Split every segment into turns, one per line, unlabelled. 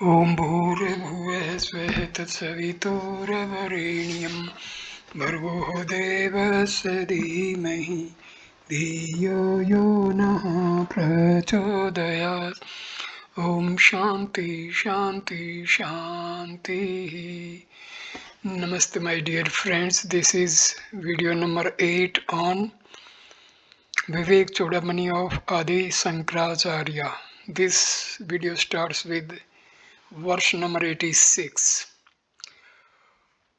ॐ भूर्भुवः स्वः तत्सवितुर्वरेण्यं भर्गो देवस्य धीमहि धियो यो नः प्रचोदयात् ॐ शान्ति शान्ति शान्तिः. Namaste my dear friends, this is video number 8 on Viveka Chudamani of Adi Sankaracharya. This video starts with verse number 86.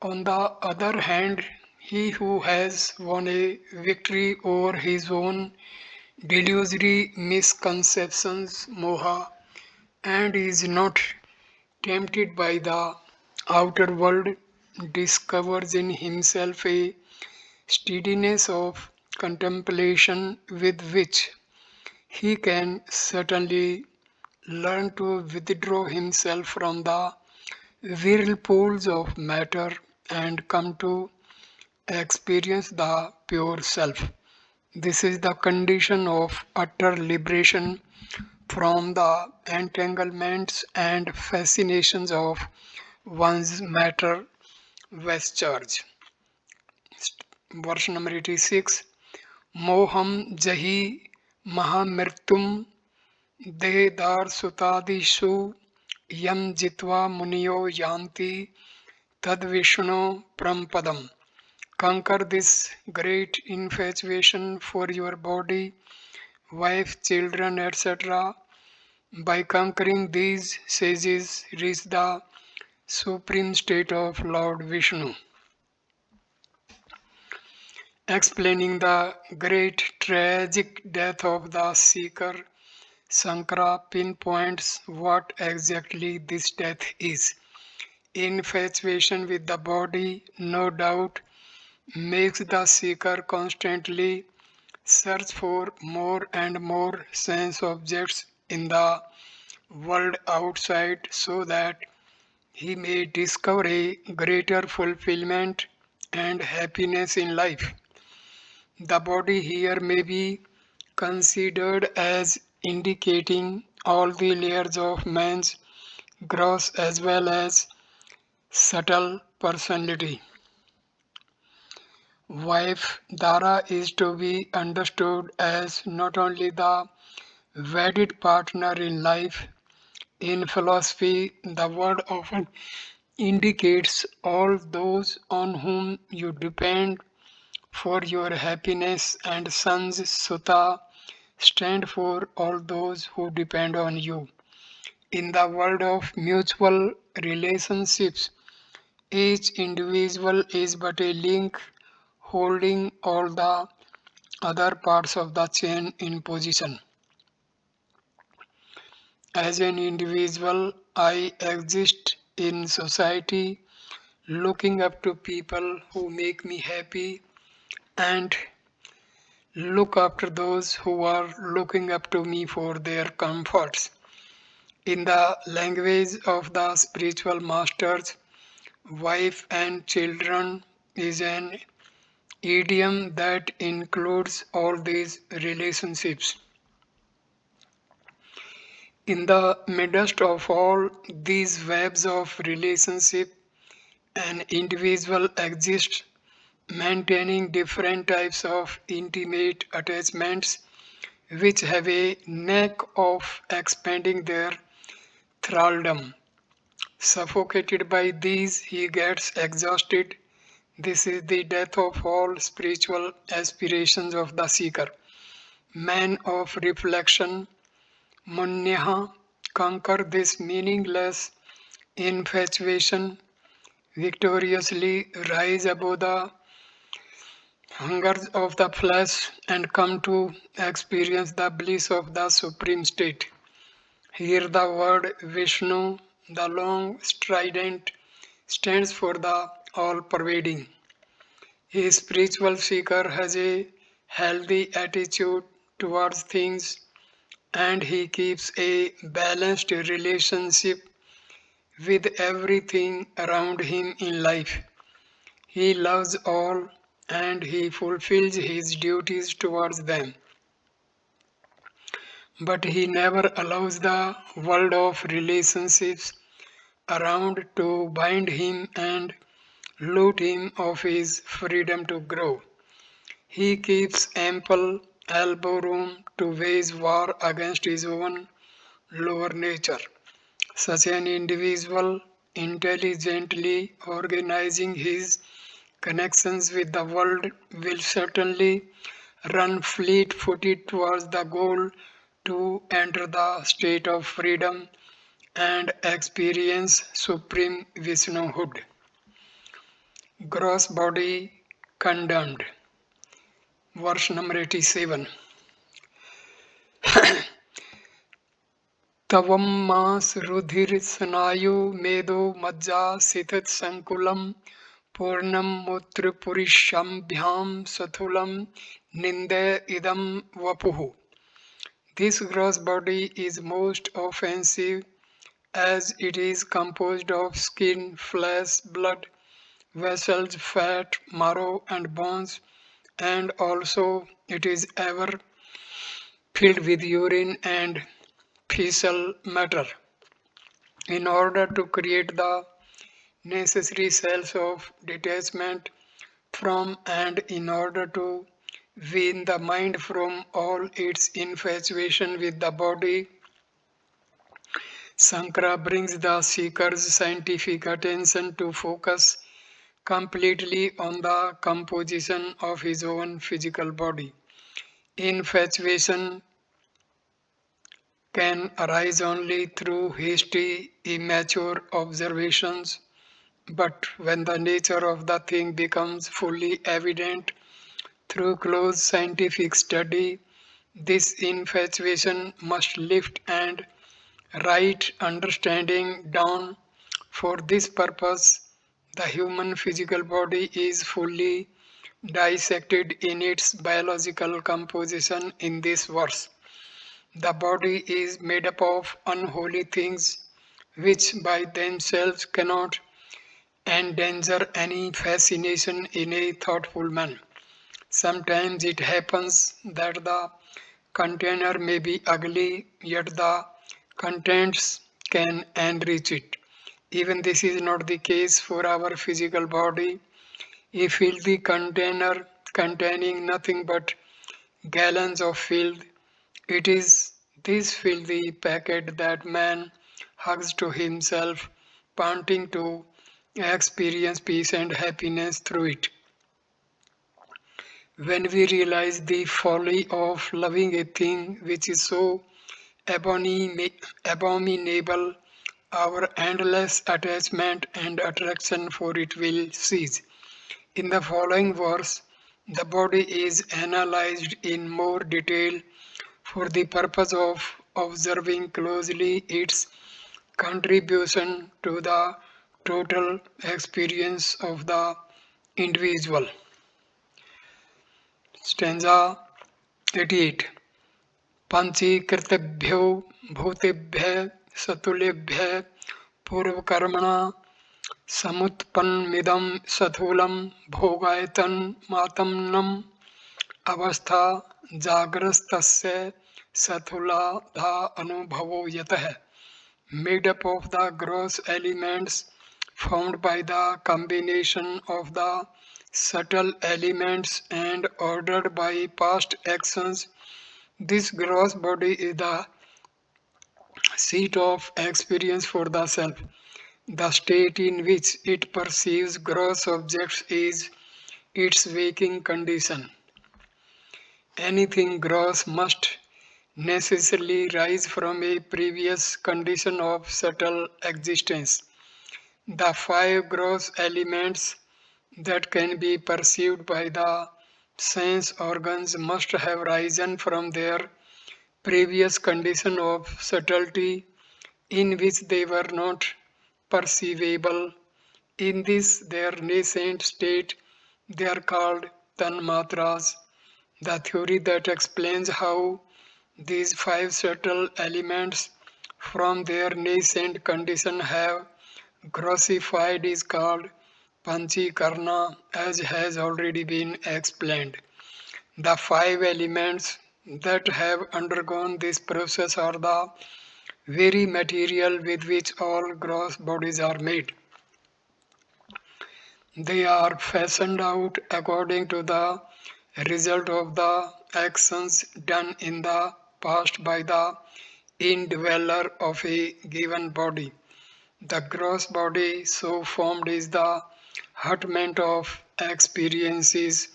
On the other hand, he who has won a victory over his own delusory misconceptions, moha, and is not tempted by the outer world, discovers in himself a steadiness of contemplation with which he can certainly learn to withdraw himself from the whirlpools of matter and come to experience the pure self. This is the condition of utter liberation from the entanglements and fascinations of one's matter vestige. Verse number 86. Moham jahi mahamrityum Dedar sutadishu yam jitva muniyo yanti tad vishnu prampadam. Conquer this great infatuation for your body, wife, children, etc. By conquering these sages, reach the supreme state of Lord Vishnu. Explaining the great tragic death of the seeker, Sankara pinpoints what exactly this death is. Infatuation with the body, no doubt, makes the seeker constantly search for more and more sense objects in the world outside so that he may discover a greater fulfillment and happiness in life. The body here may be considered as indicating all the layers of man's gross as well as subtle personality. Wife Dara is to be understood as not only the wedded partner in life. In philosophy, the word often indicates all those on whom you depend for your happiness, and sons Sutta stand for all those who depend on you. In the world of mutual relationships, each individual is but a link holding all the other parts of the chain in position. As an individual, I exist in society looking up to people who make me happy and look after those who are looking up to me for their comforts. In the language of the spiritual masters, wife and children is an idiom that includes all these relationships. In the midst of all these webs of relationship, an individual exists maintaining different types of intimate attachments which have a knack of expanding their thraldom. Suffocated by these, he gets exhausted. This is the death of all spiritual aspirations of the seeker. Man of reflection, Munyaha, conquer this meaningless infatuation, victoriously rise above the hungers of the flesh and come to experience the bliss of the supreme state. Here the word Vishnu, the long strident, stands for the all-pervading. A spiritual seeker has a healthy attitude towards things and he keeps a balanced relationship with everything around him in life. He loves all and he fulfills his duties towards them. But he never allows the world of relationships around to bind him and loot him of his freedom to grow. He keeps ample elbow room to wage war against his own lower nature. Such an individual, intelligently organizing his connections with the world, will certainly run fleet footed towards the goal to enter the state of freedom and experience supreme Vishnuhood. Gross body condemned. Verse number 87. तवम मास रुधिर स्नायु मेदो मज्जा सिथत संकुलम पूर्णम मूत्र पुरुषाभ्याम सथुलम निंदे idam vapuhu. This gross body is most offensive as it is composed of skin, flesh, blood, vessels, fat, marrow, and bones, and also it is ever filled with urine and fecal matter. In order to create the necessary cells of detachment from and in order to wean the mind from all its infatuation with the body, Sankara brings the seeker's scientific attention to focus completely on the composition of his own physical body. Infatuation can arise only through hasty, immature observations, but when the nature of the thing becomes fully evident through close scientific study, this infatuation must lift and right understanding down. For this purpose, the human physical body is fully dissected in its biological composition in this verse. The body is made up of unholy things which by themselves cannot endanger any fascination in a thoughtful man. Sometimes it happens that the container may be ugly, yet the contents can enrich it. Even this is not the case for our physical body. A filthy container containing nothing but gallons of filth, it is this filthy packet that man hugs to himself, wanting to experience peace and happiness through it. When we realize the folly of loving a thing which is so abominable, our endless attachment and attraction for it will cease. In the following verse, the body is analyzed in more detail for the purpose of observing closely its contribution to the total experience of the individual. Stanza 88. पंचीकृतेभ्यो भूतेभ्यः सतुलेभ्यः पूर्वकर्मणा समुत्पन्नमिदं सथूलं भोगायतनमात्मनम् अवस्था जागरस्तस्य सथूलाधा अनुभवो यतः. Made up of the gross elements formed by the combination of the subtle elements and ordered by past actions, this gross body is the seat of experience for the self. The state in which it perceives gross objects is its waking condition. Anything gross must necessarily rise from a previous condition of subtle existence. The five gross elements that can be perceived by the sense organs must have risen from their previous condition of subtlety in which they were not perceivable. In this their nascent state, they are called tanmatras. The theory that explains how these five subtle elements from their nascent condition have grossified is called Panchikarna, as has already been explained. The five elements that have undergone this process are the very material with which all gross bodies are made. They are fashioned out according to the result of the actions done in the past by the indweller of a given body. The gross body so formed is the hutment of experiences,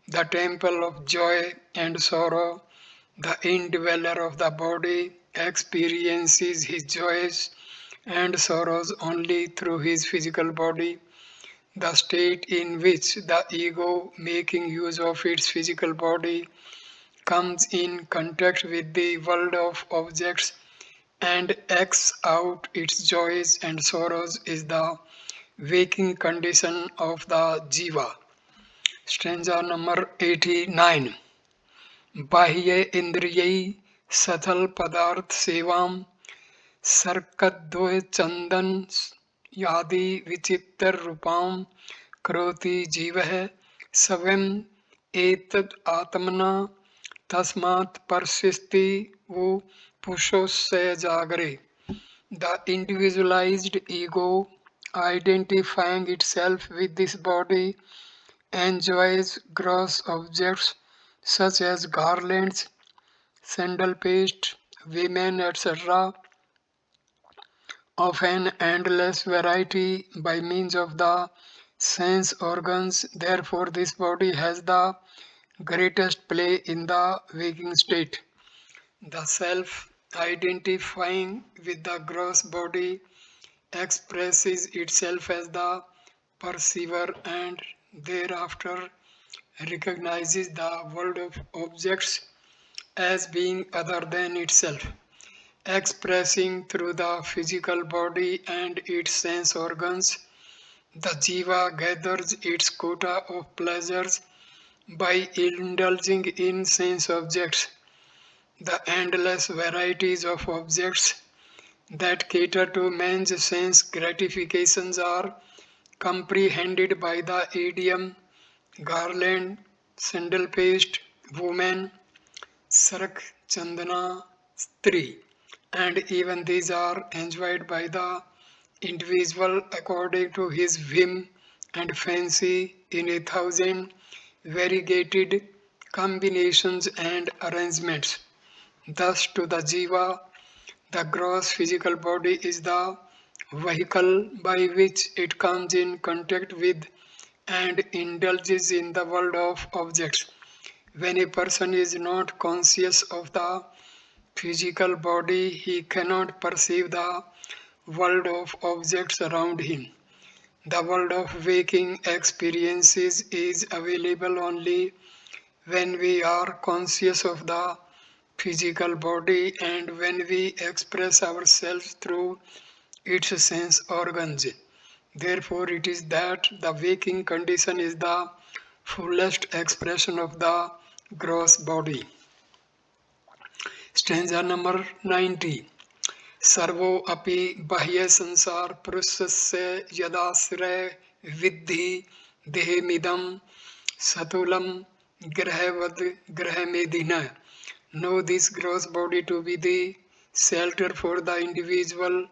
the temple of joy and sorrow. The indweller of the body experiences his joys and sorrows only through his physical body. The state in which the ego, making use of its physical body, comes in contact with the world of objects and acts out its joys and sorrows is the waking condition of the jiva. Stanza number 89. बाह्य इंद्रियೈ सथल पदार्थ सेवाम सर्कद्वय चंदन यादि विचित्र रूपाम करोति जीवः स्वयं एतद् आत्मना तस्मात् परसिस्ति वो पुरुषस्य जागरे. The individualized ego, identifying itself with this body, enjoys gross objects such as garlands, sandal paste, women, etc., of an endless variety by means of the sense organs. Therefore, this body has the greatest play in the waking state. The self, identifying with the gross body, expresses itself as the perceiver and thereafter recognizes the world of objects as being other than itself. Expressing through the physical body and its sense organs, the jiva gathers its quota of pleasures by indulging in sense objects. The endless varieties of objects that cater to man's sense gratifications are comprehended by the idiom garland, sandal paste, woman, sarak, chandana, stri, and even these are enjoyed by the individual according to his whim and fancy in 1,000 variegated combinations and arrangements. Thus, to the jiva, the gross physical body is the vehicle by which it comes in contact with and indulges in the world of objects. When a person is not conscious of the physical body, he cannot perceive the world of objects around him. The world of waking experiences is available only when we are conscious of the physical body and when we express ourselves through its sense organs. Therefore, it is that the waking condition is the fullest expression of the gross body. Stanza number 90. Servo अपि बाह्य संसार पुरुषस्य यदाश्रय विद्धि देहमिदं सतुलं ग्रहवद ग्रहमेधिन. Know this gross body to be the shelter for the individual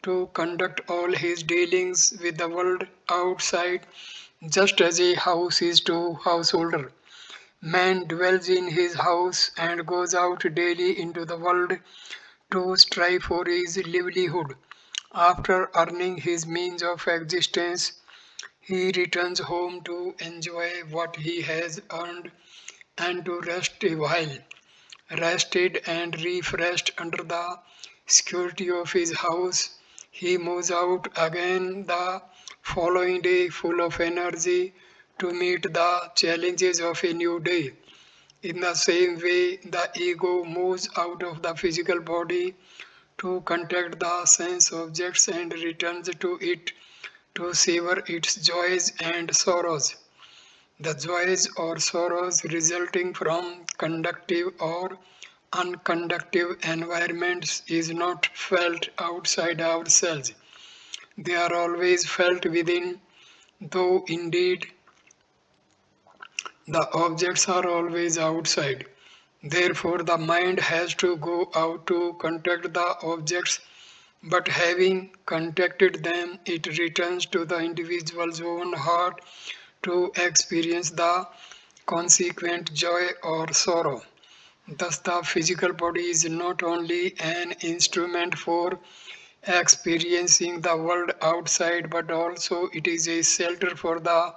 to conduct all his dealings with the world outside, just as a house is to householder. Man dwells in his house and goes out daily into the world to strive for his livelihood. After earning his means of existence, he returns home to enjoy what he has earned and to rest a while. Rested and refreshed under the security of his house, he moves out again the following day full of energy to meet the challenges of a new day. In the same way, the ego moves out of the physical body to contact the sense objects and returns to it to savor its joys and sorrows. The joys or sorrows resulting from conductive or unconductive environments is not felt outside ourselves. They are always felt within, though indeed the objects are always outside. Therefore, the mind has to go out to contact the objects, but having contacted them, it returns to the individual's own heart to experience the consequent joy or sorrow. Thus, the physical body is not only an instrument for experiencing the world outside, but also it is a shelter for the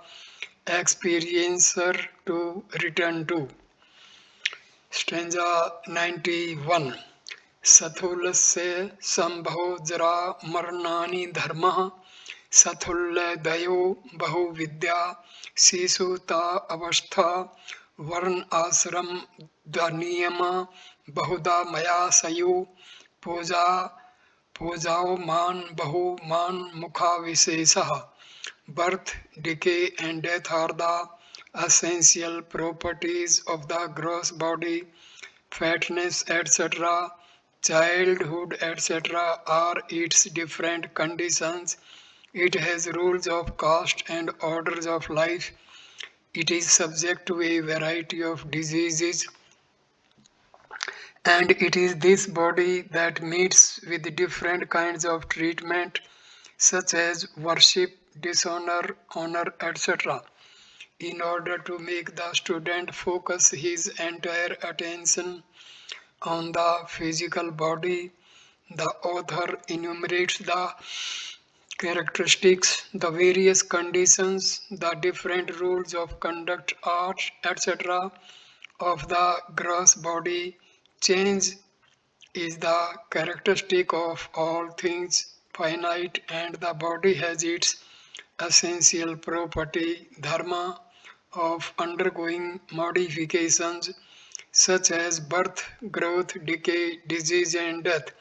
experiencer to return to. Stanza 91. Sathulasya sambho jara marnani dharma Sathulladayo bahu vidya sisuta avastha varn asram dhaniyama bahuda maya sayu puja pujao man bahu man mukha visesah. Birth, decay, and death are the essential properties of the gross body. Fatness, etc., childhood, etc., are its different conditions. It has rules of caste and orders of life. It is subject to a variety of diseases, and it is this body that meets with different kinds of treatment, such as worship, dishonor, honor, etc. In order to make the student focus his entire attention on the physical body, the author enumerates the characteristics, the various conditions, the different rules of conduct, art, etc. of the gross body. Change is the characteristic of all things finite, and the body has its essential property, dharma, of undergoing modifications such as birth, growth, decay, disease, and death.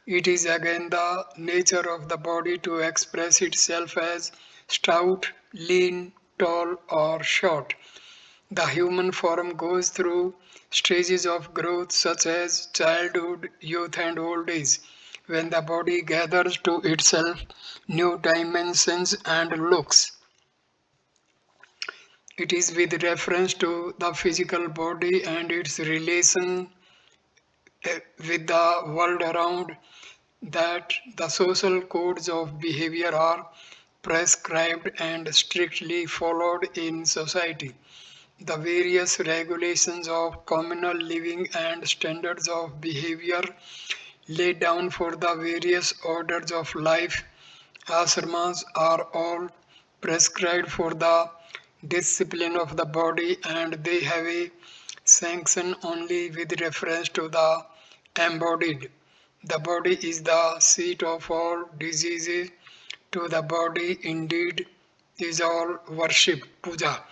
It is again the nature of the body to express itself as stout, lean, tall, or short. The human form goes through stages of growth such as childhood, youth, and old age, when the body gathers to itself new dimensions and looks. It is with reference to the physical body and its relation with the world around that the social codes of behavior are prescribed and strictly followed in society. The various regulations of communal living and standards of behavior laid down for the various orders of life, ashrams, are all prescribed for the discipline of the body, and they have a sanction only with reference to the embodied. The body is the seat of all diseases. To the body, indeed, is all worship, puja,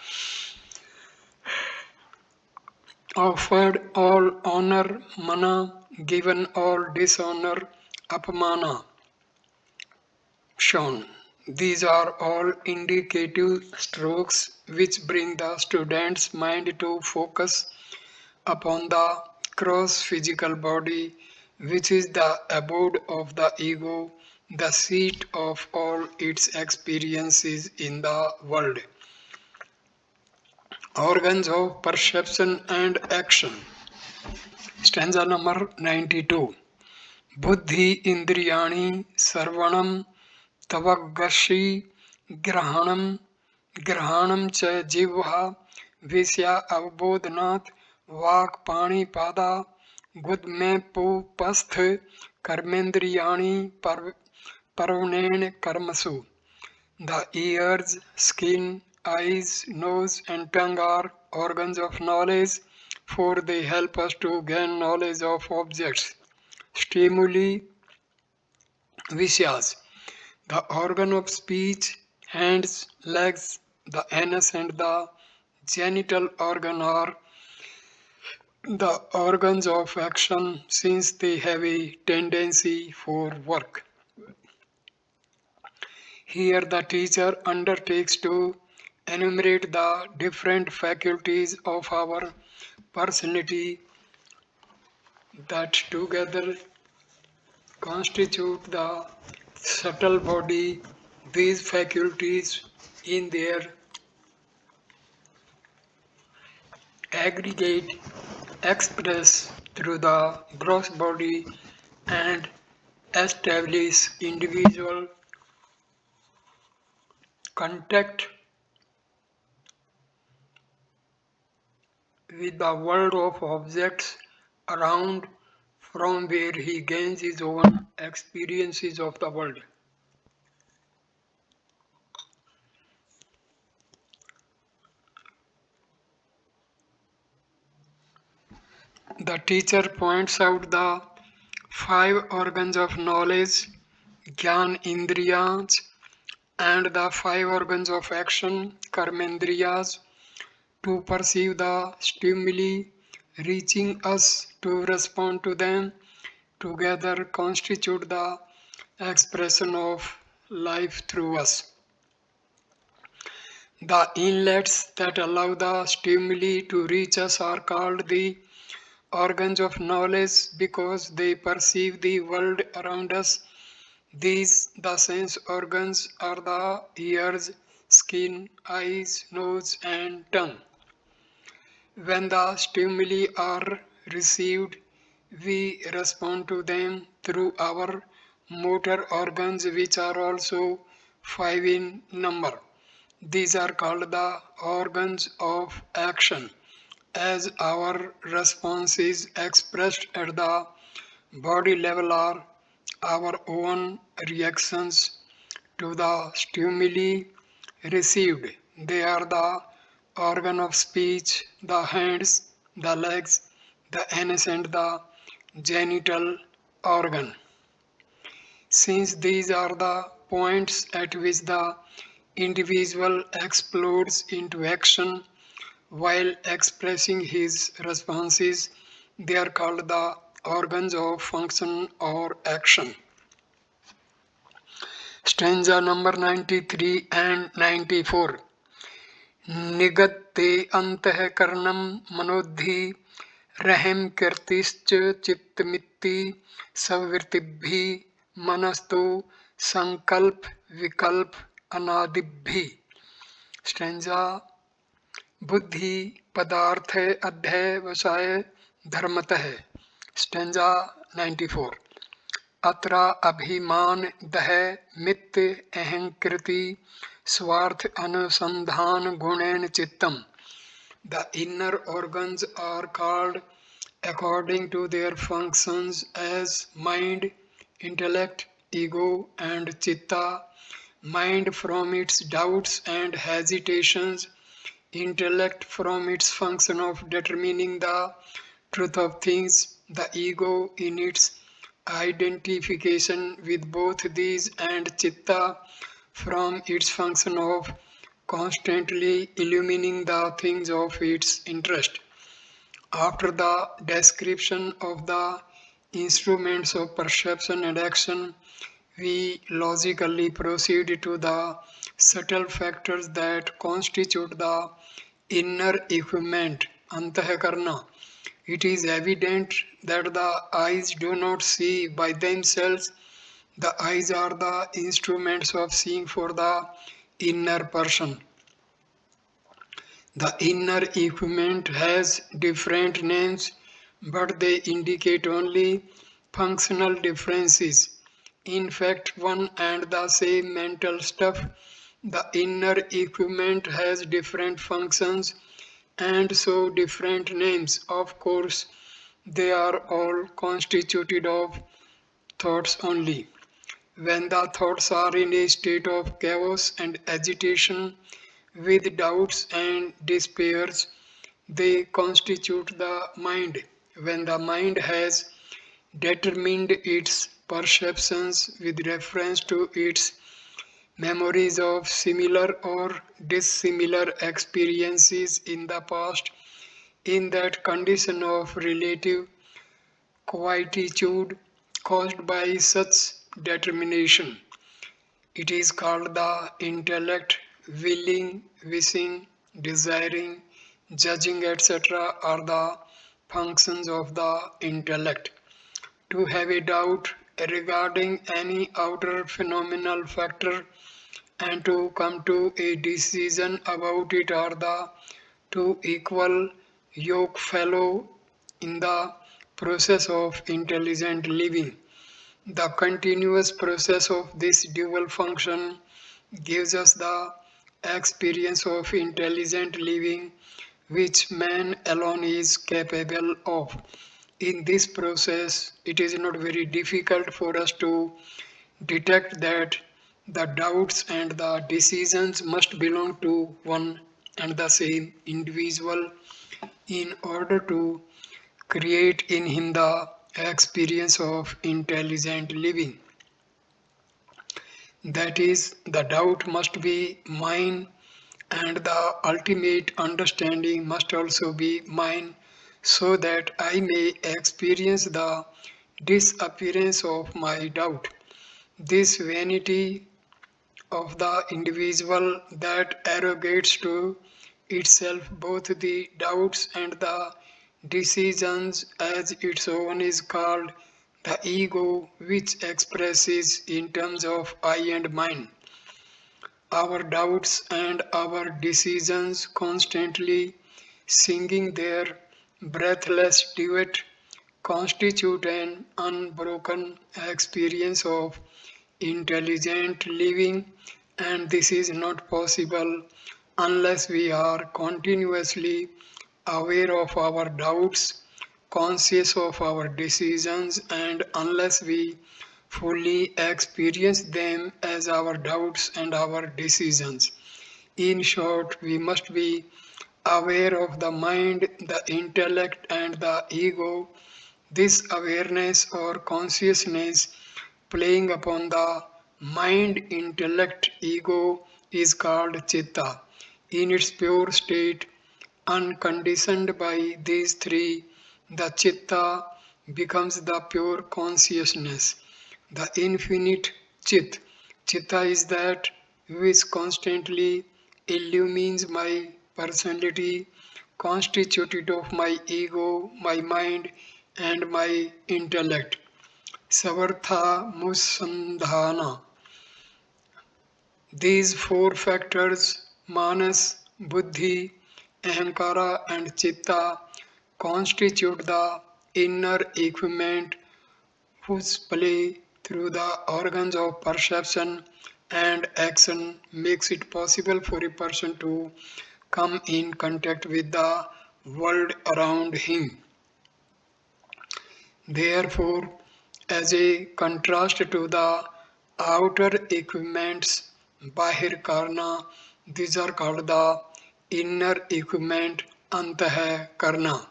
offered all honor, mana, given all dishonor, apamana, shown. These are all indicative strokes which bring the student's mind to focus upon the gross physical body, which is the abode of the ego, the seat of all its experiences in the world. Organs of perception and action. Stanza number 92. Buddhi indriyani sarvanam tavagashi grahanam grahanam cha jivha visya avbodhanat vak pani pada gud mein pu pasth karmendriyani parvanen karmasu. The ears, skin, eyes, nose, and tongue are organs of knowledge, for they help us to gain knowledge of objects. Stimuli, vishyas. The organ of speech, hands, legs, the anus, and the genital organ are the organs of action, since they have a tendency for work. Here the teacher undertakes to enumerate the different faculties of our personality that together constitute the subtle body. These faculties in their aggregate express through the gross body and establish individual contact with the world of objects around from where he gains his own experiences of the world. The teacher points out the five organs of knowledge, Gyan Indriyas, and the five organs of action, Karmendriyas, to perceive the stimuli, reaching us to respond to them, together constitute the expression of life through us. The inlets that allow the stimuli to reach us are called the organs of knowledge because they perceive the world around us. These, the sense organs, are the ears, skin, eyes, nose, and tongue. When the stimuli are received, we respond to them through our motor organs, which are also five in number. These are called the organs of action, as our response is expressed at the body level are our own reactions to the stimuli received. They are the organ of speech, the hands, the legs, the anus, and the genital organ. Since these are the points at which the individual explodes into action while expressing his responses, they are called the organs of function or action. Stanza number 93 and 94. निगत्ते अंतःकरणं मनोद्धि रहम कीर्तिश्च चित्तमिति सवृत्तिभिः मनस्तो संकल्प विकल्प अनादिभिः. Stanza बुद्धि पदार्थ अध्यय वशाय धर्मतः. Stanza 94. अत्र अभिमान दह मित्त अहंकृति स्वार्थ अनुसंधान गुणेन चित्तम. The inner organs are called according to their functions as mind, intellect, ego, and chitta. Mind from its doubts and hesitations, intellect from its function of determining the truth of things, the ego in its identification with both these, and chitta from its function of constantly illumining the things of its interest. After the description of the instruments of perception and action, we logically proceed to the subtle factors that constitute the inner equipment, antahakarna. It is evident that the eyes do not see by themselves. The eyes are the instruments of seeing for the inner person. The inner equipment has different names, but they indicate only functional differences. In fact, one and the same mental stuff, the inner equipment has different functions and so different names. Of course, they are all constituted of thoughts only. When the thoughts are in a state of chaos and agitation, with doubts and despairs, they constitute the mind. When the mind has determined its perceptions with reference to its memories of similar or dissimilar experiences in the past, in that condition of relative quietude caused by such determination, it is called the intellect. Willing, wishing, desiring, judging, etc. are the functions of the intellect. To have a doubt regarding any outer phenomenal factor and to come to a decision about it are the two equal yoke fellow in the process of intelligent living. The continuous process of this dual function gives us the experience of intelligent living which man alone is capable of. In this process, it is not very difficult for us to detect that the doubts and the decisions must belong to one and the same individual in order to create in him the experience of intelligent living. That is, the doubt must be mine, and the ultimate understanding must also be mine, so that I may experience the disappearance of my doubt. This vanity of the individual that arrogates to itself both the doubts and the decisions as its own is called the ego, which expresses in terms of I and mine. Our doubts and our decisions constantly singing their breathless duet constitute an unbroken experience of intelligent living, and this is not possible unless we are continuously aware of our doubts, conscious of our decisions, and unless we fully experience them as our doubts and our decisions. In short, we must be aware of the mind, the intellect, and the ego. This awareness or consciousness playing upon the mind, intellect, ego is called chitta. In its pure state, unconditioned by these three, the chitta becomes the pure consciousness, the infinite chit. Chitta is that which constantly illumines my personality, constituted of my ego, my mind, and my intellect. Savartha Musandhana. These four factors, manas, buddhi, ahankara, and chitta, constitute the inner equipment whose play through the organs of perception and action makes it possible for a person to come in contact with the world around him. Therefore, as a contrast to the outer equipments, Bahir Karna, these are called the inner equipment, Antah Karna.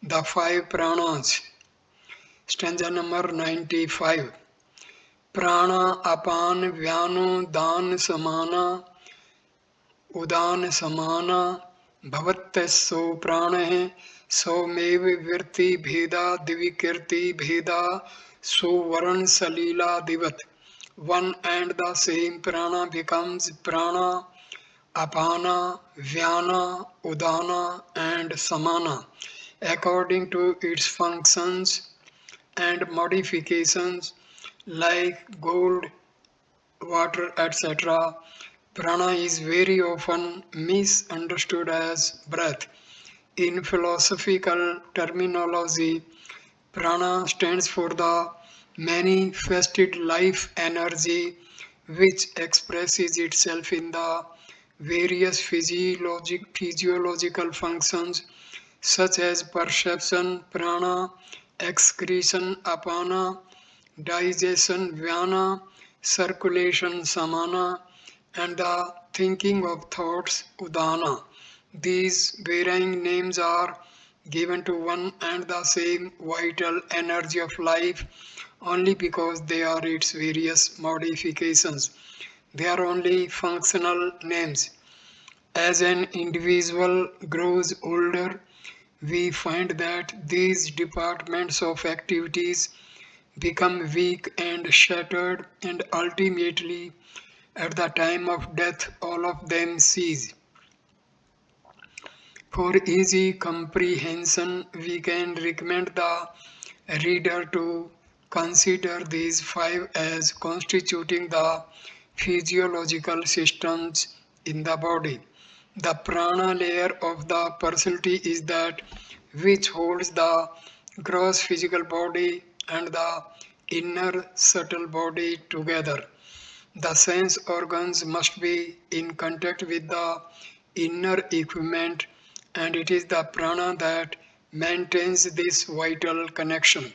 The five pranas, stanza number 95. Prana apan vyano dan samana उदान समाना भवत्यसो प्राणः सौमेव विरति भेदा दिविकीर्ति भेदा सुवर्ण सलीला दिवत. One and the same prana becomes prana, apana, vyana, udana, and samana according to its functions and modifications like gold, water, etc. Prana is very often misunderstood as breath. In philosophical terminology, prana stands for the manifested life energy which expresses itself in the various physiological functions such as perception, prana, excretion, apana, digestion, vyana, circulation, samana, and the thinking of thoughts, udana. These varying names are given to one and the same vital energy of life only because they are its various modifications. They are only functional names. As an individual grows older, we find that these departments of activities become weak and shattered, and ultimately, at the time of death, all of them cease. For easy comprehension, we can recommend the reader to consider these five as constituting the physiological systems in the body. The prana layer of the personality is that which holds the gross physical body and the inner subtle body together. The sense organs must be in contact with the inner equipment, and it is the prana that maintains this vital connection.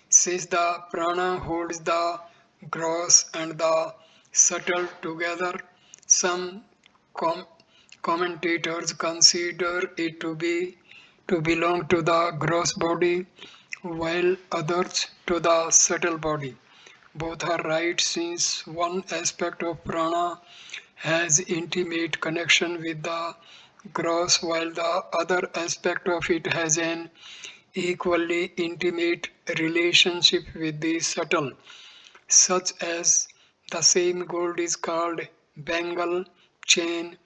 Since the prana holds the gross and the subtle together, some com- commentators consider it to belong to the gross body, while others to the subtle body. Both are right since one aspect of prana has intimate connection with the gross while the other aspect of it has an equally intimate relationship with the subtle, such as the same gold is called bangle, chain,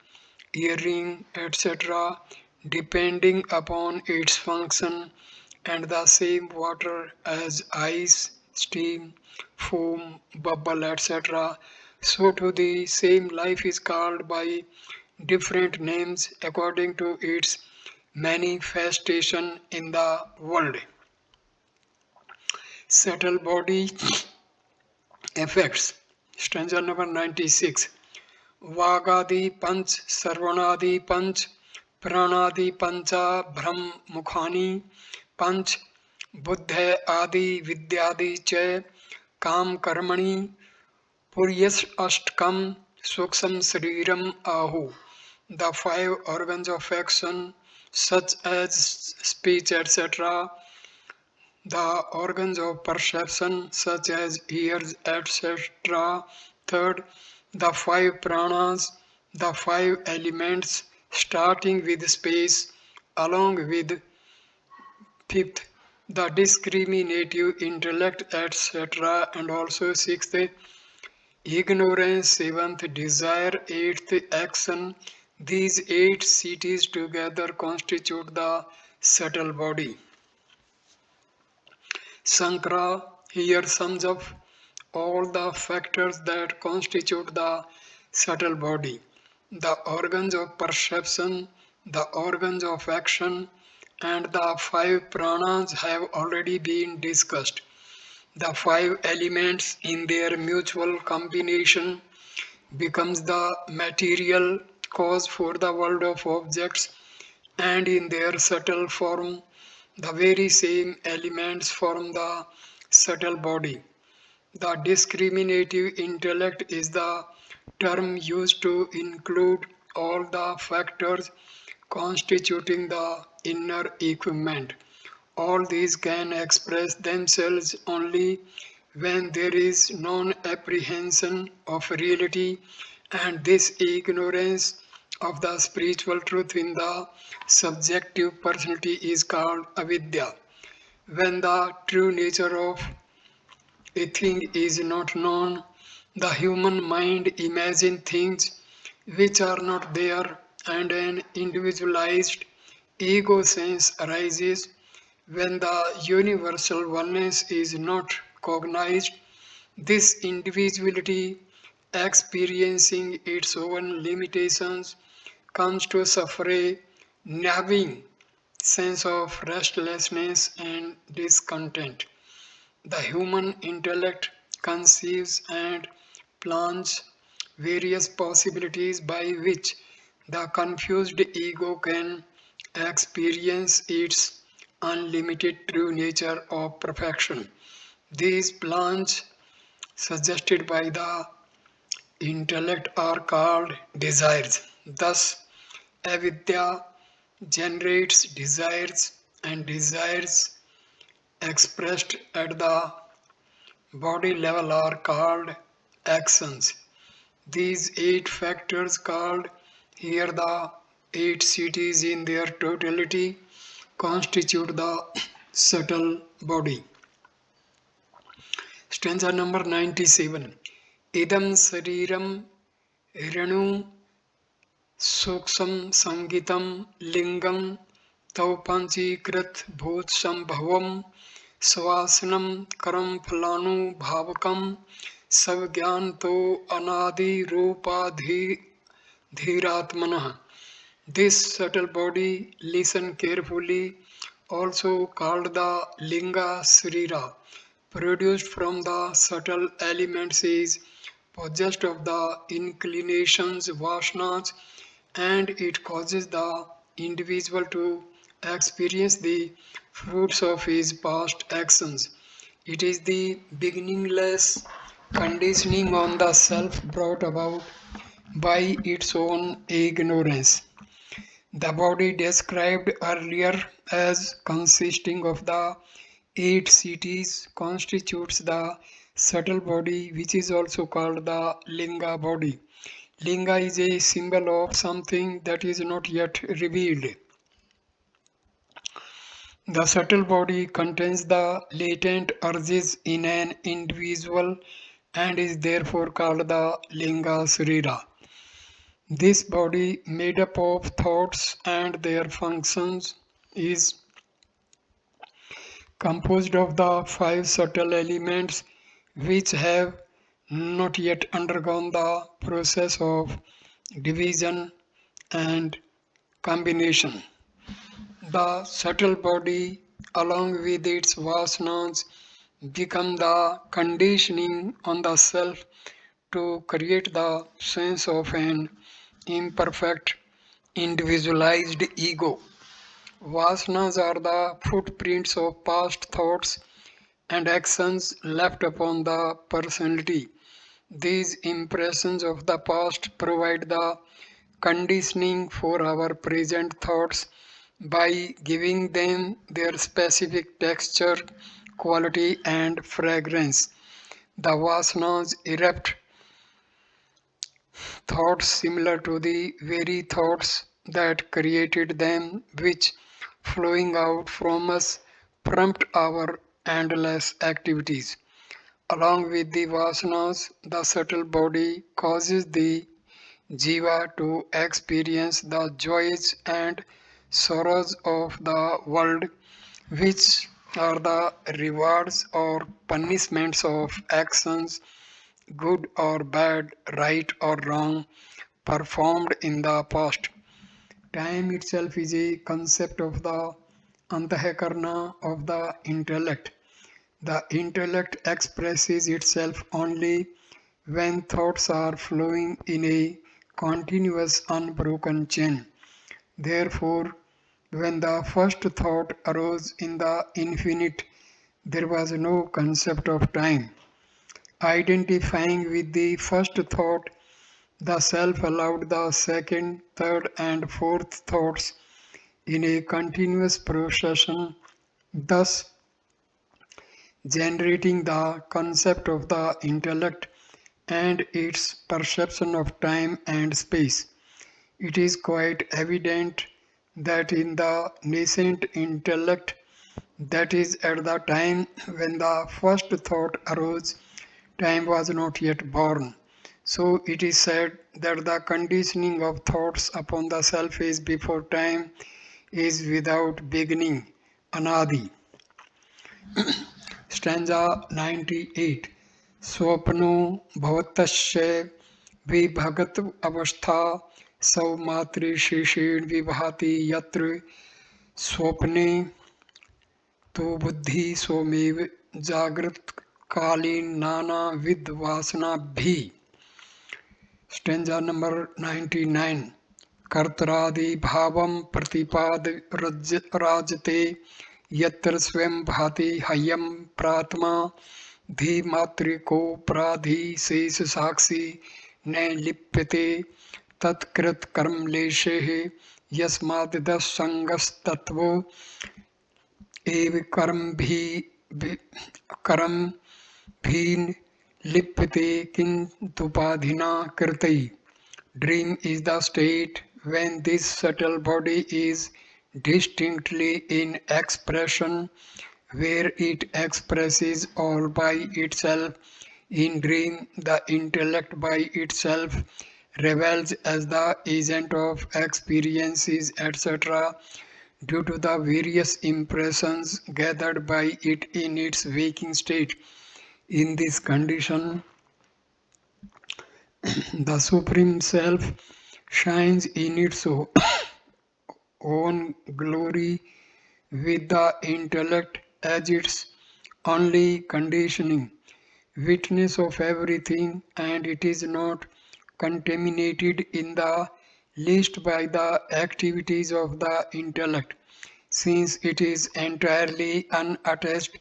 earring, etc., depending upon its function, and the same water as ice, steam, foam, bubble, etc. So too the same life is called by different names according to its manifestation in the world. Subtle body effects. Stanza number 96. Vagadi panch, sarvanadi panch, pranadi pancha, brahm mukhani panch, buddha adi vidyadi ch, काम कर्मणि puryas ashtkam suksam sariram ahu. The five organs of action, such as speech, etc., the organs of perception, such as ears, etc. Third, the five pranas, the five elements, starting with space, along with fifth, the discriminative intellect, etc. And also sixth, ignorance, seventh, desire, eighth, action. These eight cities together constitute the subtle body. Sankara here sums up all the factors that constitute the subtle body. The organs of perception, the organs of action, and the five pranas have already been discussed. The five elements in their mutual combination becomes the material cause for the world of objects, and in their subtle form the very same elements form the subtle body. The discriminative intellect is the term used to include all the factors constituting the inner equipment. All these can express themselves only when there is non-apprehension of reality, and this ignorance of the spiritual truth in the subjective personality is called avidya. When the true nature of a thing is not known, the human mind imagines things which are not there, and an individualized ego sense arises. When the universal oneness is not cognized, this individuality, experiencing its own limitations, comes to suffer a nagging sense of restlessness and discontent. The human intellect conceives and plans various possibilities by which the confused ego can experience its unlimited true nature of perfection. These plans, suggested by the intellect, are called desires. Thus, avidya generates desires, and desires expressed at the body level are called actions. These eight factors, called here the eight cities in their totality, constitute the subtle body. Stanza number 97. Idam sariram renu suksam sangitam lingam tau panchikrit bhut sambhavam स्वासनम कर्म फलानु भावकम सब ज्ञान तो अनादि रूपाधि धीरात्मनः. This subtle body, listen carefully, also called the Linga Srira, produced from the subtle elements, is possessed of the inclinations, vasanas, and it causes the individual to experience the fruits of his past actions. It is the beginningless conditioning on the self brought about by its own ignorance. The body described earlier as consisting of the eight cities constitutes the subtle body, which is also called the Linga body. Linga is a symbol of something that is not yet revealed. The subtle body contains the latent urges in an individual and is therefore called the Linga Sarira. This body, made up of thoughts and their functions, is composed of the five subtle elements which have not yet undergone the process of division and combination. The subtle body, along with its vasanas, become the conditioning on the self to create the sense of an imperfect, individualized ego. Vasanas are the footprints of past thoughts and actions left upon the personality. These impressions of the past provide the conditioning for our present thoughts by giving them their specific texture, quality, and fragrance. The vasanas erupt thoughts similar to the very thoughts that created them, which, flowing out from us, prompt our endless activities. Along with the vasanas, the subtle body causes the Jiva to experience the joys and sorrows of the world, which are the rewards or punishments of actions, good or bad, right or wrong, performed in the past. Time itself is a concept of the antahakarana of the intellect. The intellect expresses itself only when thoughts are flowing in a continuous unbroken chain. Therefore, when the first thought arose in the infinite, there was no concept of time. Identifying with the first thought, the self allowed the second, third, and fourth thoughts in a continuous procession, thus generating the concept of the intellect and its perception of time and space. It is quite evident that in the nascent intellect, that is, at the time when the first thought arose, time was not yet born. So it is said that the conditioning of thoughts upon the self is before time is without beginning, anadi. Stanza 98. Swapno bhavatasya vibhagat avastha सौमात्रे शेषेण विभाति यत्र स्वप्ने तो बुद्धि स्वमेव जागृत कालीन नाना with वासना भी. Stanza number 99. कर्तरादि भावम प्रतिपाद राजते यत्र स्वयं भाति हयम प्रात्मा धीमात्रिको प्राधि शेष साक्षी न लिप्यते तत्कृत कर्मलेशे यस्माद्दसंगस्तत्व एव कर्म भीन लिप्यते किंतुपाधिना कृतै. Dream is the state when this subtle body is distinctly in expression, where it expresses all by itself. In dream, the intellect by itself revels as the agent of experiences, etc., due to the various impressions gathered by it in its waking state. In this condition, the Supreme Self shines in its own glory with the intellect as its only conditioning, witness of everything, and it is not contaminated in the least by the activities of the intellect. Since it is entirely unattached,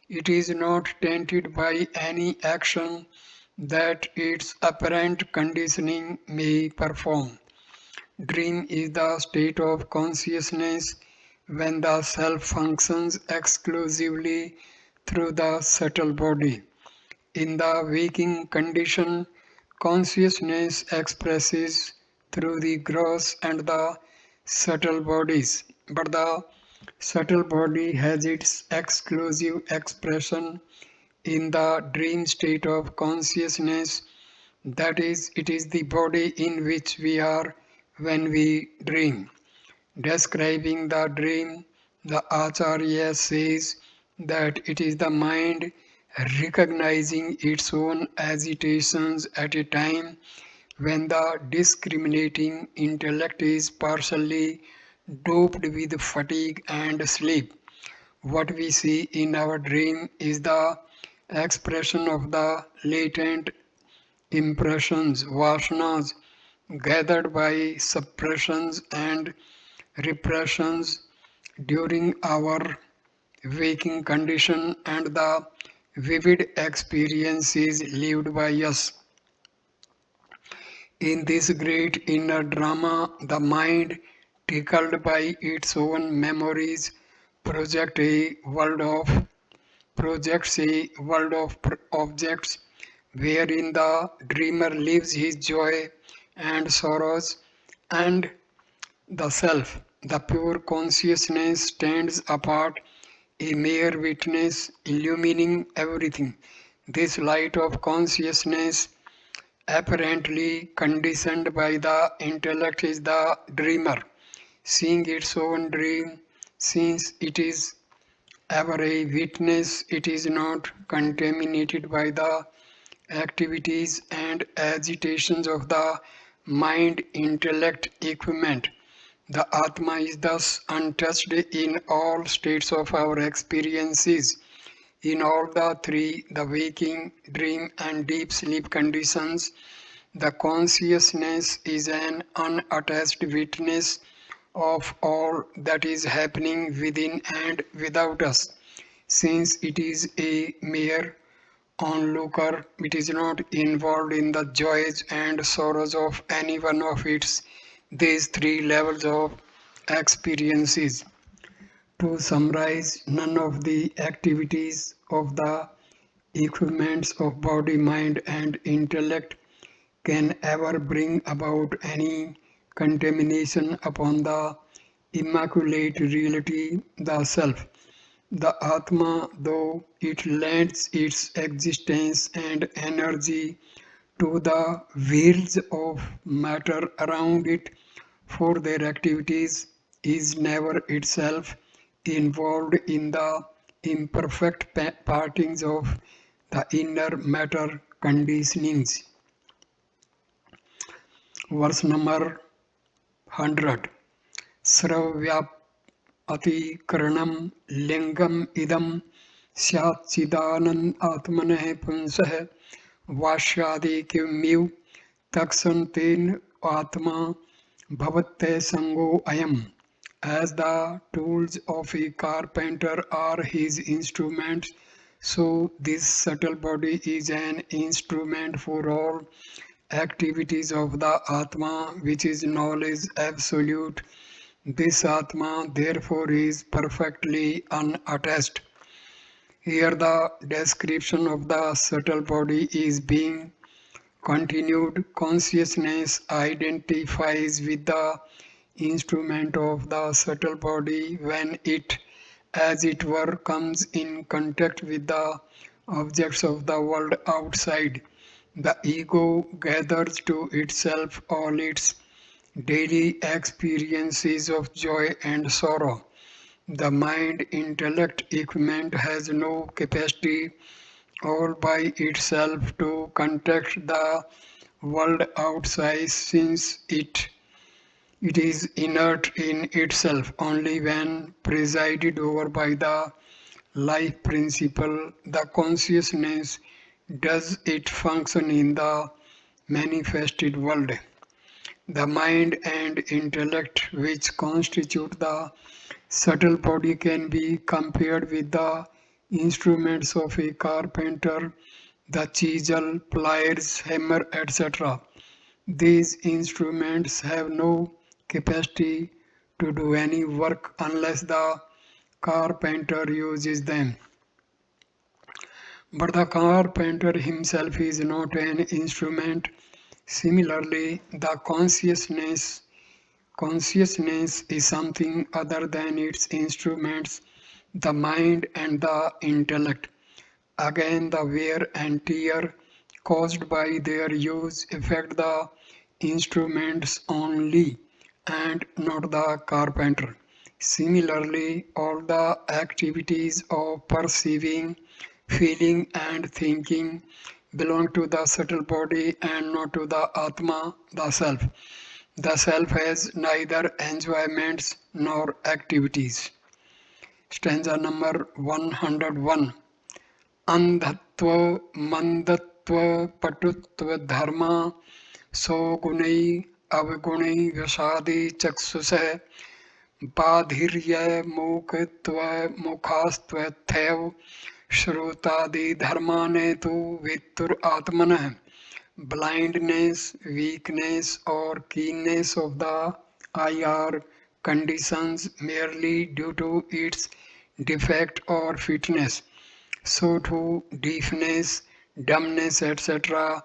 it is not tainted by any action that its apparent conditioning may perform. Dream is the state of consciousness when the self functions exclusively through the subtle body. In the waking condition, consciousness expresses through the gross and the subtle bodies, but the subtle body has its exclusive expression in the dream state of consciousness. That is, it is the body in which we are when we dream. Describing the dream, the Acharya says that it is the mind recognizing its own agitations at a time when the discriminating intellect is partially doped with fatigue and sleep. What we see in our dream is the expression of the latent impressions, vasanas, gathered by suppressions and repressions during our waking condition and the vivid experiences lived by us. In this great inner drama, the mind, tickled by its own memories, projects a world of objects wherein the dreamer lives his joy and sorrows, and the self, the pure consciousness, stands apart, a mere witness, illumining everything. This light of consciousness, apparently conditioned by the intellect, is the dreamer, seeing its own dream. Since it is ever a witness, it is not contaminated by the activities and agitations of the mind intellect equipment. The Atma is thus untouched in all states of our experiences. In all the three, the waking, dream, and deep sleep conditions, the consciousness is an unattached witness of all that is happening within and without us. Since it is a mere onlooker, it is not involved in the joys and sorrows of any one of its these three levels of experiences. To summarize, none of the activities of the equipments of body, mind, and intellect can ever bring about any contamination upon the immaculate reality, the self. The Atma, though it lends its existence and energy to the wheels of matter around it for their activities, is never itself involved in the imperfect partings of the inner matter conditionings. Verse number 100. Sravyap अतिकरणं लिंगम इदम स्याच्चिदानंद आत्मनः पुंसः वाष्यादिकिमिव तत्सन्तेन आत्मा भवते संगो अयम्. As the tools of a carpenter are his instruments, so this subtle body is an instrument for all activities of the Atma, which is knowledge absolute. This Atma therefore is perfectly unattached. Here the description of the subtle body is being continued. Consciousness identifies with the instrument of the subtle body when it, as it were, comes in contact with the objects of the world outside. The ego gathers to itself all its daily experiences of joy and sorrow. The mind intellect equipment has no capacity all by itself to contact the world outside, since it It is inert in itself. Only when presided over by the life principle, the consciousness, does it function in the manifested world. The mind and intellect, which constitute the subtle body, can be compared with the instruments of a carpenter, the chisel, pliers, hammer, etc. These instruments have no capacity to do any work unless the carpenter uses them. But the carpenter himself is not an instrument. Similarly, the consciousness is something other than its instruments, the mind and the intellect. Again, the wear and tear caused by their use affect the instruments only and not the carpenter. Similarly, all the activities of perceiving, feeling, and thinking belong to the subtle body and not to the Atma, the self. The self has neither enjoyments nor activities. Stanza number 101. Andhatva, mandatva, patutva, dharma, sogunai, avgunai, vasadi, chaksusah, badhirya, mukhatva, mukhastva, thev, shrutadi, dharmane tu vittur atmanah. Blindness, weakness, or keenness of the eye are conditions merely due to its defect or fitness. So too deafness, dumbness, etc.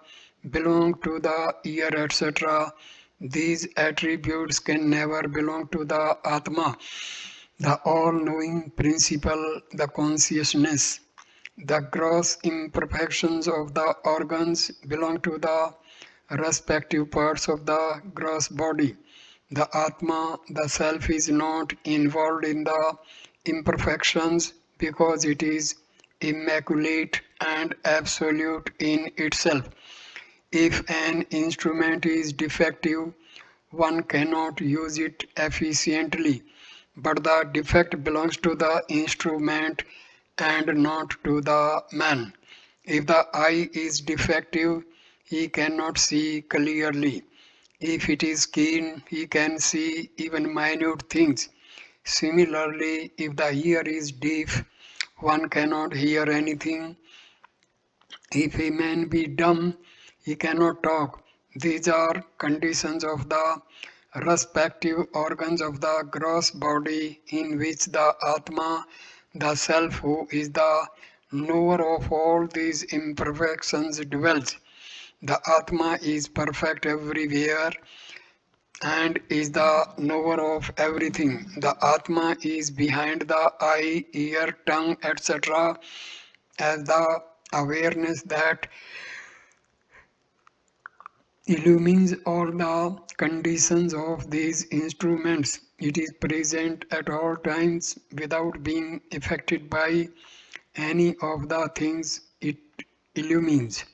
belong to the ear, etc. These attributes can never belong to the Atma, the all-knowing principle, the consciousness. The gross imperfections of the organs belong to the respective parts of the gross body. The Atma, the Self, is not involved in the imperfections because it is immaculate and absolute in itself. If an instrument is defective, one cannot use it efficiently, but the defect belongs to the instrument and not to the man. If the eye is defective, he cannot see clearly. If it is keen, he can see even minute things. Similarly, if the ear is deaf, one cannot hear anything. If a man be dumb, he cannot talk. These are conditions of the respective organs of the gross body in which the Atma, the Self, who is the knower of all these imperfections, dwells. The Atma is perfect everywhere and is the knower of everything. The Atma is behind the eye, ear, tongue, etc. as the awareness that illumines all the conditions of these instruments. It is present at all times without being affected by any of the things it illumines.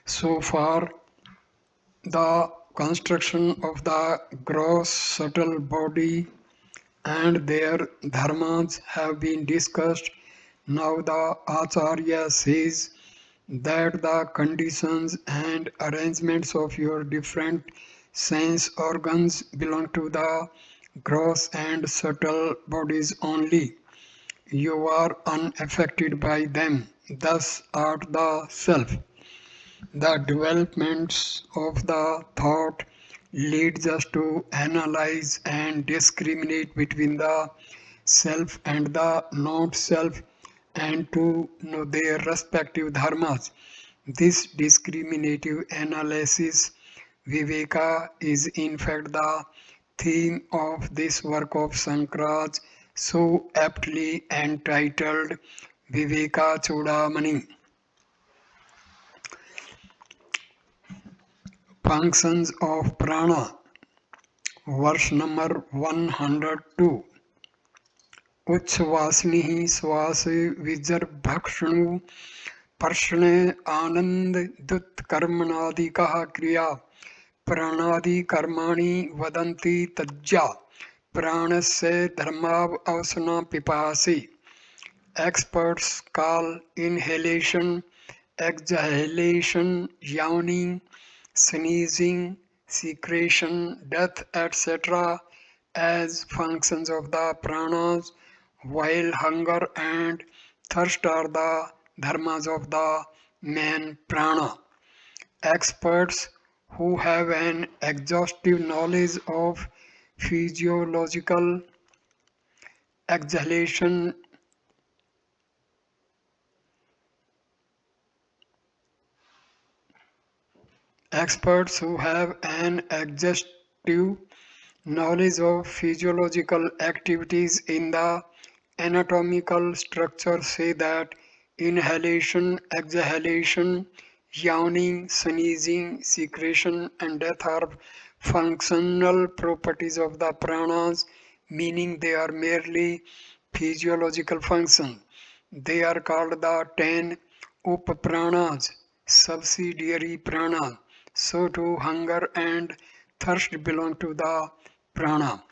So far, the construction of the gross subtle body and their dharmas have been discussed. Now the Acharya says that the conditions and arrangements of your different sense organs belong to the gross and subtle bodies only. You are unaffected by them, thus art the self. The developments of the thought leads us to analyze and discriminate between the self and the not self and to know their respective dharmas. This discriminative analysis, Viveka, is in fact the theme of this work of Sankaracharya, so aptly entitled Viveka Chudamani. Functions of prana, verse number 102. उच्छ्वासनि श्वास विजर्भक्षणु पर्षणे आनंद दुत कर्मणादिकः क्रिया Pranadi karmani vadanti tajya pranasya dharmav avasana pipasi. Experts call inhalation, exhalation, yawning, sneezing, secretion, death, etc. as functions of the pranas, while hunger and thirst are the dharmas of the main prana. Experts who have an exhaustive knowledge of physiological exhalation Experts who have an exhaustive knowledge of physiological activities in the anatomical structure say that inhalation, exhalation, yawning, sneezing, secretion, and death are functional properties of the pranas, meaning they are merely physiological functions. They are called the 10 upapranas, subsidiary pranas. So too hunger and thirst belong to the prana.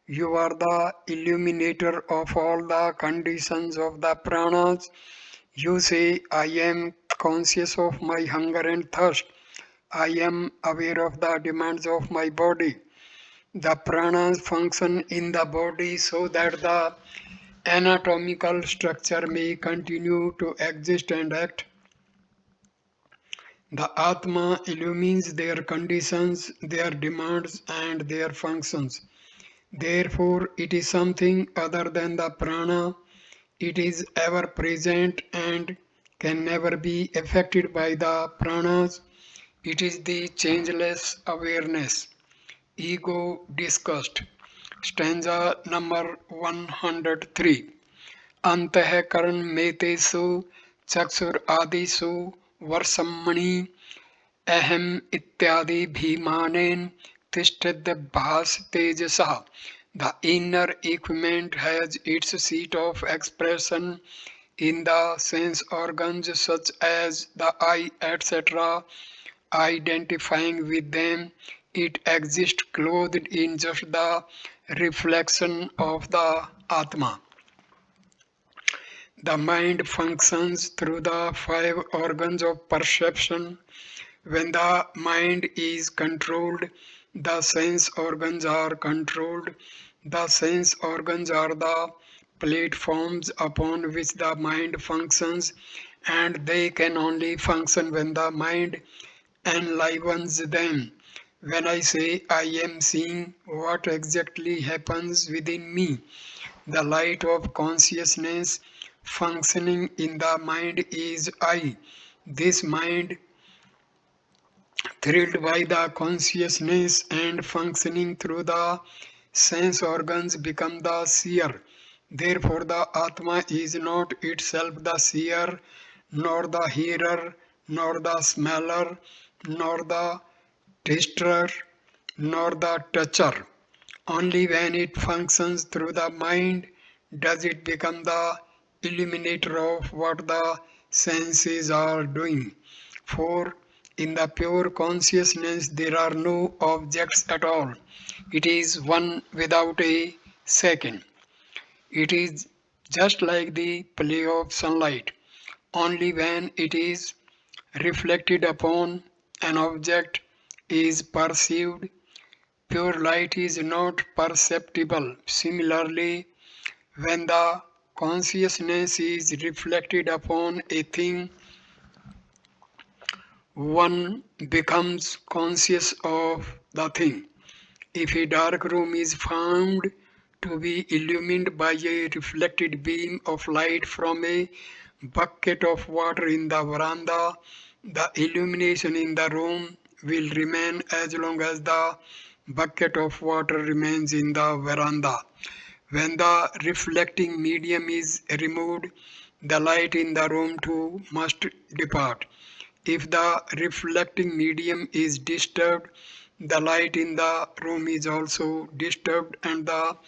You are the illuminator of all the conditions of the pranas. You say, I am conscious of my hunger and thirst. I am aware of the demands of my body. The pranas function in the body so that the anatomical structure may continue to exist and act. The Atma illumines their conditions, their demands, and their functions. Therefore, it is something other than the prana. It is ever present and can never be affected by the pranas. It is the changeless awareness. Ego discussed. Stanza number 103. अंतःकरण में तेषु चक्षुर आदिषु वर्षमणि अहम इत्यादि भीमानेन तिष्ठद्भास तेजसः. The inner equipment has its seat of expression in the sense organs such as the eye, etc. Identifying with them, it exists clothed in just the reflection of the Atma. The mind functions through the five organs of perception. When the mind is controlled, the sense organs are controlled. The sense organs are the platforms upon which the mind functions, and they can only function when the mind enlivens them. When I say I am seeing, what exactly happens within me? The light of consciousness functioning in the mind is I. This mind, thrilled by the consciousness and functioning through the sense organs, become the seer. Therefore, the Atma is not itself the seer, nor the hearer, nor the smeller, nor the taster, nor the toucher. Only when it functions through the mind does it become the illuminator of what the senses are doing. For in the pure consciousness there are no objects at all. It is one without a second. It is just like the play of sunlight. Only when it is reflected upon an object is perceived. Pure light is not perceptible. Similarly, when the consciousness is reflected upon a thing, one becomes conscious of the thing. If a dark room is found to be illumined by a reflected beam of light from a bucket of water in the veranda, the illumination in the room will remain as long as the bucket of water remains in the veranda. When the reflecting medium is removed, the light in the room too must depart. If the reflecting medium is disturbed, the light in the room is also disturbed and the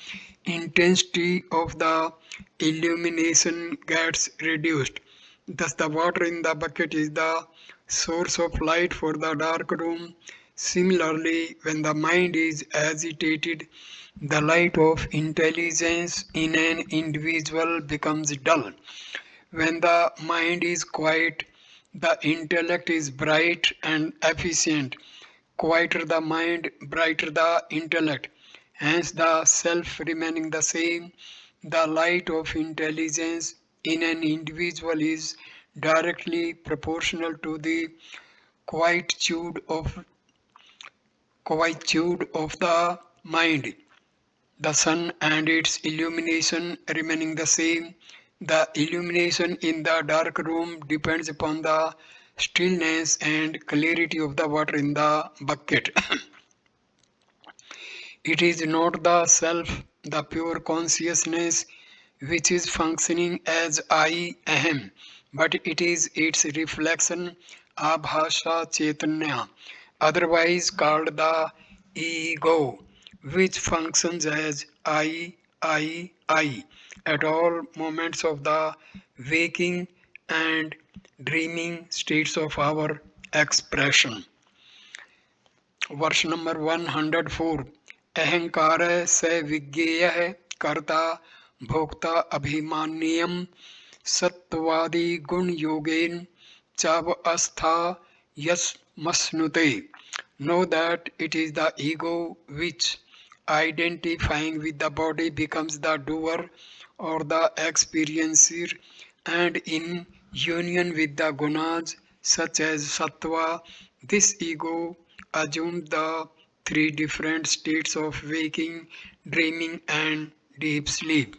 intensity of the illumination gets reduced. Thus, the water in the bucket is the source of light for the dark room. Similarly, when the mind is agitated, the light of intelligence in an individual becomes dull. When the mind is quiet, the intellect is bright and efficient. Quieter the mind, brighter the intellect. Hence, the self remaining the same, the light of intelligence in an individual is directly proportional to the quietude of the mind. The sun and its illumination remaining the same. The illumination in the dark room depends upon the stillness and clarity of the water in the bucket. It is not the self, the pure consciousness, which is functioning as I am, but it is its reflection, Abhasha Chaitanya, otherwise called the ego, which functions as I, at all moments of the waking and dreaming states of our expression. वर्ष number 104 अहंकार स विज्ञेय कर्ता भोक्ता अभिमान्यम सत्वादि गुण योगेन चाव अस्था यस्मस्नुते. Know that it is the ego which, identifying with the body, becomes the doer or the experiencer, and in union with the gunas such as sattva, this ego assumes the three different states of waking, dreaming, and deep sleep.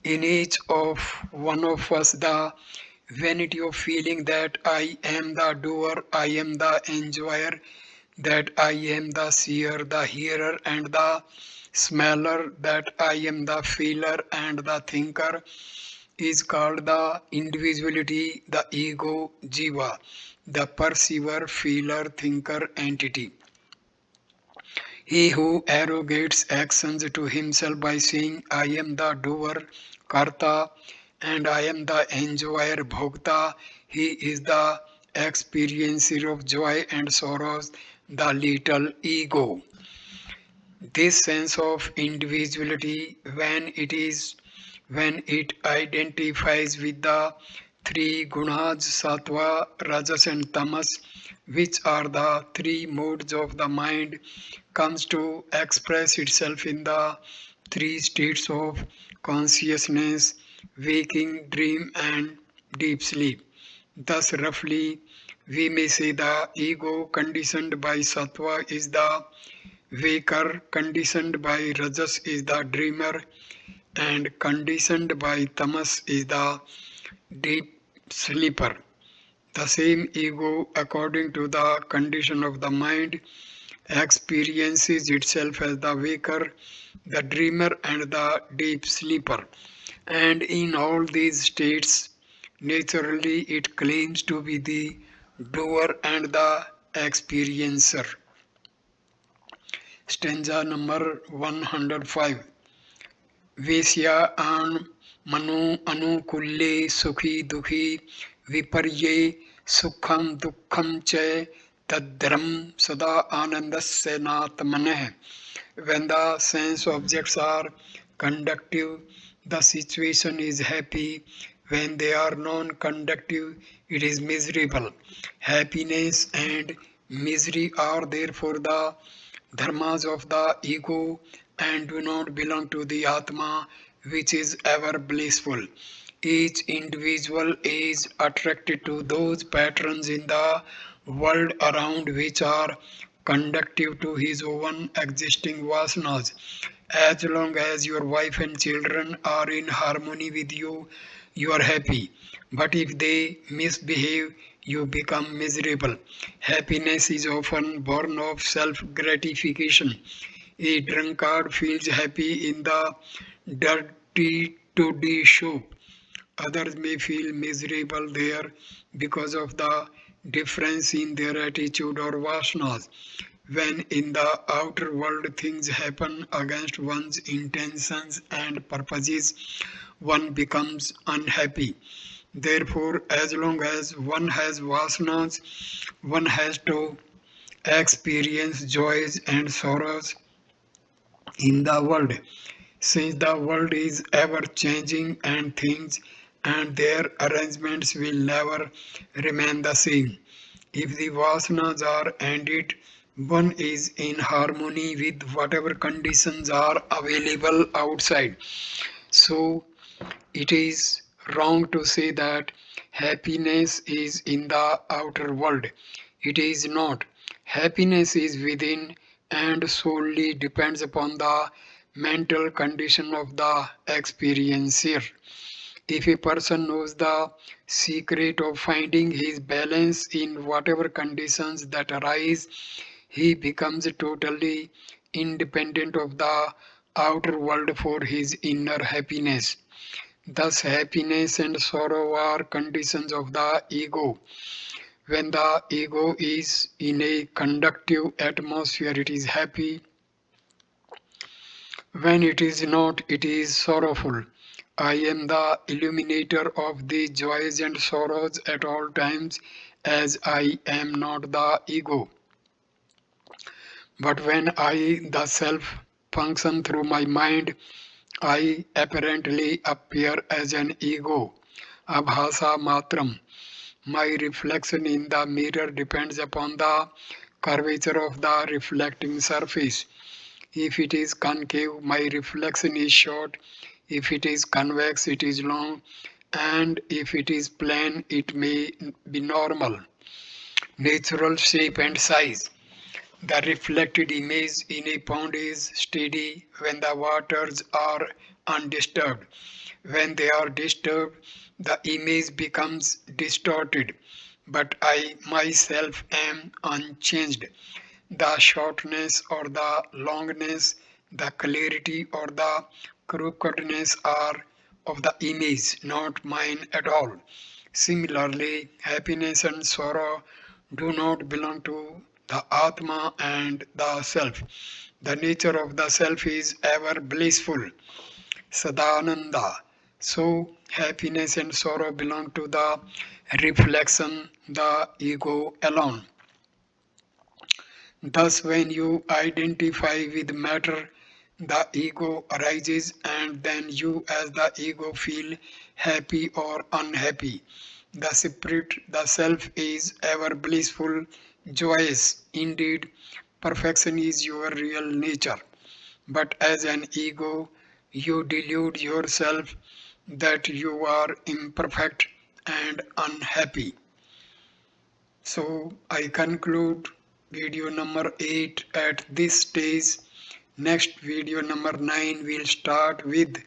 In each of one of us, the vanity of feeling that I am the doer, I am the enjoyer, that I am the seer, the hearer, and the smeller, that I am the feeler and the thinker, is called the individuality, the ego, jiva, the perceiver, feeler, thinker entity. He who arrogates actions to himself by saying, I am the doer, karta, and I am the enjoyer, bhokta, he is the experiencer of joy and sorrows, the little ego. This sense of individuality, when it identifies with the three gunas, sattva, rajas, and tamas, which are the three modes of the mind, comes to express itself in the three states of consciousness, waking, dream, and deep sleep. Thus, roughly, we may say the ego conditioned by sattva is the waker, conditioned by rajas is the dreamer, and conditioned by tamas is the deep sleeper. The same ego, according to the condition of the mind, experiences itself as the waker, the dreamer, and the deep sleeper. And in all these states, naturally it claims to be the doer and the experiencer. Stanza number 105. वेश्या आन मनो अनुकूल्ये सुखी दुखी विपर्ये सुखम दुखम च तद्रम सदा आनंदस्य नात्मनः. When the sense objects are conductive, the situation is happy. When they are non-conductive, it is miserable. Happiness and misery are therefore the dharmas of the ego and do not belong to the Atma, which is ever blissful. Each individual is attracted to those patterns in the world around which are conducive to his own existing vasanas. As long as your wife and children are in harmony with you, you are happy. But if they misbehave, you become miserable. Happiness is often born of self-gratification. A drunkard feels happy in the dirty toddy shop. Others may feel miserable there because of the difference in their attitude or vasanas. When in the outer world things happen against one's intentions and purposes, one becomes unhappy. Therefore, as long as one has vasanas, one has to experience joys and sorrows in the world. Since the world is ever changing and things and their arrangements will never remain the same. If the vasanas are ended, one is in harmony with whatever conditions are available outside. So it is wrong to say that happiness is in the outer world. It is not. Happiness is within and solely depends upon the mental condition of the experiencer. If a person knows the secret of finding his balance in whatever conditions that arise, he becomes totally independent of the outer world for his inner happiness. Thus, happiness and sorrow are conditions of the ego. When the ego is in a conductive atmosphere, it is happy. When it is not, it is sorrowful. I am the illuminator of the joys and sorrows at all times, as I am not the ego. But when I, the self, function through my mind, I apparently appear as an ego. Abhasa matram. My reflection in the mirror depends upon the curvature of the reflecting surface. If it is concave, my reflection is short. If it is convex, it is long. And if it is plane, it may be normal. Natural shape and size. The reflected image in a pond is steady when the waters are undisturbed. When they are disturbed, the image becomes distorted. But I myself am unchanged. The shortness or the longness, the clarity or the crookedness are of the image, not mine at all. Similarly, happiness and sorrow do not belong to the Atma and the Self. The nature of the Self is ever blissful, Sadananda. So, happiness and sorrow belong to the reflection, the ego alone. Thus, when you identify with matter, the ego arises, and then you, as the ego, feel happy or unhappy. The spirit, the self, is ever blissful, joyous. Indeed, perfection is your real nature. But as an ego, you delude yourself that you are imperfect and unhappy. So I conclude video number 8 at this stage. Next video number 9 will start with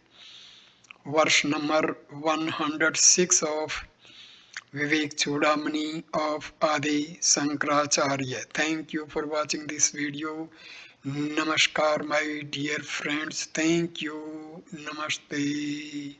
verse number 106 of Viveka Chudamani of Adi Sankaracharya. Thank you for watching this video. Namaskar my dear friends. Thank you. Namaste.